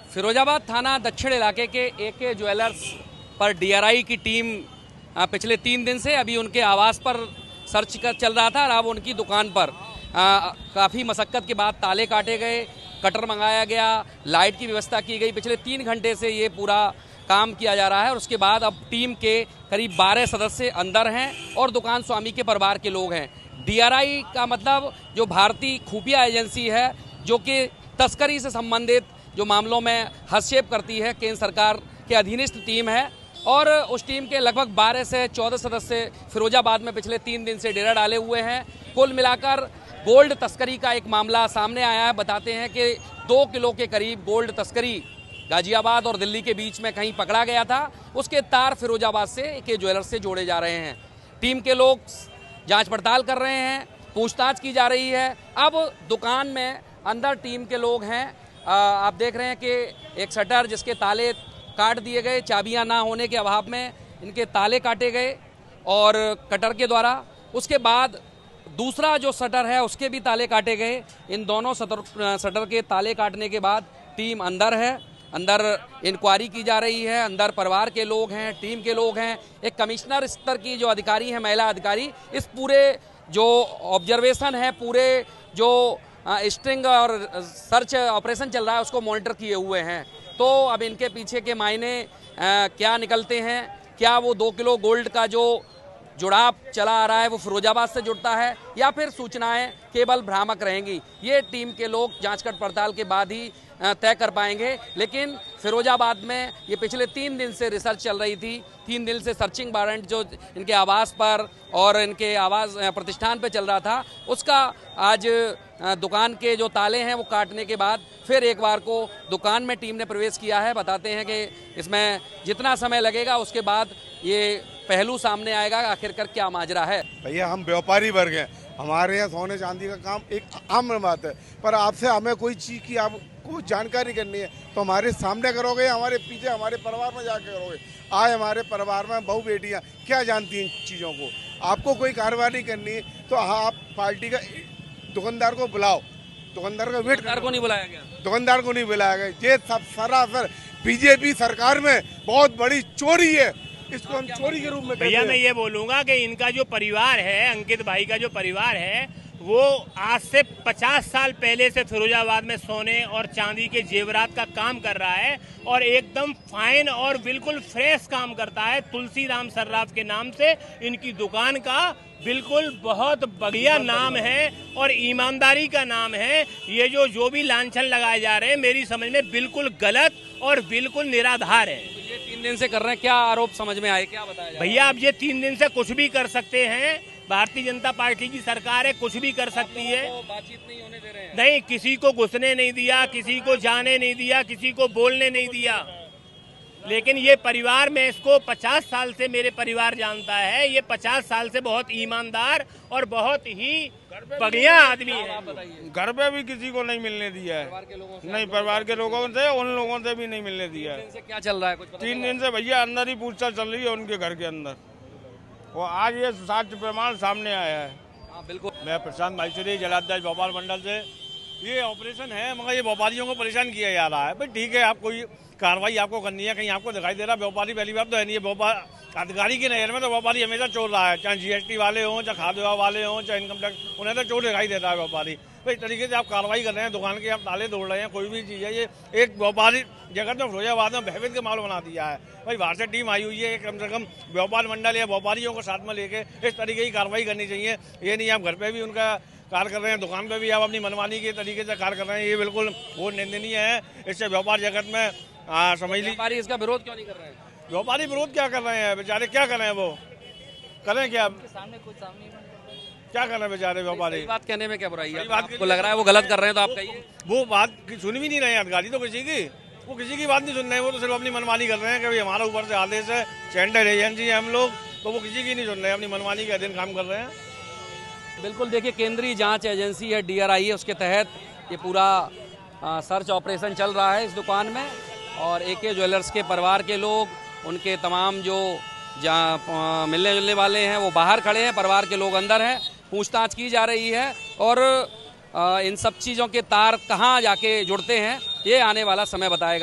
फिरोजाबाद थाना दक्षिण इलाके के एके ज्वेलर्स पर डीआरआई की टीम पिछले 3 दिन से अभी उनके आवास पर सर्च चल रहा था और अब उनकी दुकान पर काफ़ी मशक्क़त के बाद ताले काटे गए, कटर मंगाया गया, लाइट की व्यवस्था की गई। पिछले 3 घंटे से ये पूरा काम किया जा रहा है और उसके बाद अब टीम के करीब 12 सदस्य अंदर हैं और दुकान स्वामी के परिवार के लोग हैं। डीआरआई का मतलब जो भारतीय खुफिया एजेंसी है जो कि तस्करी से संबंधित जो मामलों में हस्तक्षेप करती है, केंद्र सरकार के अधीनस्थ टीम है और उस टीम के लगभग 12 से 14 सदस्य फिरोजाबाद में पिछले 3 दिन से डेरा डाले हुए हैं। कुल मिलाकर गोल्ड तस्करी का एक मामला सामने आया है। बताते हैं कि 2 किलो के करीब गोल्ड तस्करी गाजियाबाद और दिल्ली के बीच में कहीं पकड़ा गया था। उसके तार फिरोजाबाद से एके ज्वेलर्स से जोड़े जा रहे हैं। टीम के लोग जांच पड़ताल कर रहे हैं, पूछताछ की जा रही है। अब दुकान में अंदर टीम के लोग हैं। आप देख रहे हैं कि एक शटर जिसके ताले काट दिए गए, चाबियां ना होने के अभाव में इनके ताले काटे गए और कटर के द्वारा। उसके बाद दूसरा जो शटर है उसके भी ताले काटे गए। इन दोनों शटर के ताले काटने के बाद टीम अंदर है, अंदर इंक्वायरी की जा रही है। अंदर परिवार के लोग हैं, टीम के लोग हैं, एक कमिश्नर स्तर की जो अधिकारी है, महिला अधिकारी, इस पूरे जो ऑब्जर्वेशन है, पूरे जो स्ट्रिंग और सर्च ऑपरेशन चल रहा है उसको मॉनिटर किए हुए हैं। तो अब इनके पीछे के मायने क्या निकलते हैं, क्या वो 2 किलो गोल्ड का जो जुड़ाव चला आ रहा है वो फिरोजाबाद से जुड़ता है या फिर सूचनाएं केवल भ्रामक रहेंगी, ये टीम के लोग जांच पड़ताल के बाद ही तय कर पाएंगे। लेकिन फिरोजाबाद में ये पिछले 3 दिन से रिसर्च चल रही थी। 3 दिन से सर्चिंग वारंट जो इनके आवास पर और इनके आवास प्रतिष्ठान पर चल रहा था, उसका आज दुकान के जो ताले हैं वो काटने के बाद फिर एक बार को दुकान में टीम ने प्रवेश किया है। बताते हैं कि इसमें जितना समय लगेगा उसके बाद ये पहलू सामने आएगा आखिरकार क्या माजरा है। भैया हम व्यापारी वर्ग हैं, हमारे यहाँ सोने चांदी का काम एक आम बात है, पर आपसे हमें कोई चीज़ की आपको जानकारी करनी है तो हमारे सामने करोगे, हमारे पीछे हमारे परिवार में जाके करोगे। आज हमारे परिवार में बहू बेटियाँ क्या जानती हैं इन चीज़ों को। आपको कोई कार्रवाई करनी है तो आप पार्टी का दुकानदार को बुलाओ, दुकानदार का वेट को नहीं बुलाया गया, दुकानदार को नहीं बुलाया गया। ये सब सरासर बीजेपी सरकार में बहुत बड़ी चोरी है, इसको हम चोरी के रूप में। भैया मैं ये बोलूंगा कि इनका जो परिवार है, अंकित भाई का जो परिवार है, वो आज से 50 साल पहले से फिरोजाबाद में सोने और चांदी के जेवरात का काम कर रहा है और एकदम फाइन और बिल्कुल फ्रेश काम करता है। तुलसीराम सर्राफ के नाम से इनकी दुकान का बिल्कुल बहुत बढ़िया नाम है और ईमानदारी का नाम है। ये जो भी लांछन लगाए जा रहे हैं मेरी समझ में बिल्कुल गलत और बिल्कुल निराधार है। ये 3 दिन से कर रहे हैं, क्या आरोप समझ में आए, क्या बताया जाए? भैया अब ये 3 दिन से कुछ भी कर सकते हैं। भारतीय जनता पार्टी की सरकार है, कुछ भी कर सकती है। बातचीत नहीं होने दे रहे हैं। नहीं, किसी को घुसने नहीं दिया, किसी को जाने नहीं दिया, किसी को बोलने नहीं दिया। लेकिन ये परिवार में इसको 50 साल से मेरे परिवार जानता है। ये 50 साल से बहुत ईमानदार और बहुत ही बढ़िया आदमी है। घर पे भी किसी को नहीं मिलने दिया है, नहीं परिवार के लोगों से, उन लोगों से भी नहीं मिलने दिया है। 3 दिन से क्या चल रहा है कुछ? 3 दिन से भैया अंदर ही पूछताछ चल रही है उनके घर के अंदर, वो आज ये साक्ष्य प्रमाण सामने आया है। हाँ बिल्कुल। मैं प्रशांत माहेश्वरी, जलाध्याक्ष भोपाल मंडल से। ये ऑपरेशन है मगर ये व्यापारियों को परेशान किया जा रहा है। भाई ठीक है, आप कोई कार्रवाई आपको करनी है, कहीं आपको दिखाई दे रहा है व्यापारी पहली बात तो है नहीं है। व्यापार अधिकारी की नज़र में तो व्यापारी हमेशा चोर रहा है, चाहे जीएसटी वाले हों, चाहे खाद्य विभाग वाले हों, चाहे इनकम टैक्स, उन्हें तो चोर दिखाई देता है व्यापारी। भाई इस तरीके से आप कार्रवाई कर रहे हैं, दुकान के आप ताले तोड़ रहे हैं, कोई भी चीज़ है, ये एक व्यापारी जगत में फिरोजाबाद में बहवित के माहौल बना दिया है। भाई बाहर से टीम आई हुई है, कम से कम व्यापार मंडल या व्यापारियों को साथ में लेके इस तरीके की कार्रवाई करनी चाहिए। ये नहीं आप घर पर भी उनका कार्य कर रहे हैं, दुकान पे भी आप अपनी मनमानी के तरीके से कार्य कर रहे हैं, ये बिल्कुल वो निंदनीय है। इससे व्यापार जगत में समझ लीजिए व्यापारी इसका विरोध क्यों नहीं कर रहे हैं? व्यापारी विरोध क्या कर रहे हैं बेचारे, क्या कर रहे हैं, वो करें क्या, क्या कर रहे हैं बेचारे व्यापारी। बात कहने में क्या बुराई है? आपको लग रहा है वो गलत कर रहे हैं तो आप कहिए। वो बात सुन भी नहीं रहे हैं अधिकारी तो किसी की, वो किसी की बात नहीं सुन रहे हैं। वो तो सिर्फ अपनी मनमानी कर रहे हैं कि भाई हमारा ऊपर से आदेश है, सेंट्रल एजेंसी है हम लोग, तो वो किसी की नहीं सुन रहे हैं, अपनी मनमानी के अधीन काम कर रहे हैं। बिल्कुल, देखिए केंद्रीय जांच एजेंसी है डीआरआई है, उसके तहत ये पूरा सर्च ऑपरेशन चल रहा है इस दुकान में और एके ज्वेलर्स के परिवार के लोग, उनके तमाम जो मिलने जुलने वाले हैं वो बाहर खड़े हैं, परिवार के लोग अंदर हैं। पूछताछ की जा रही है और इन सब चीज़ों के तार कहाँ जाके जुड़ते हैं ये आने वाला समय बताएगा।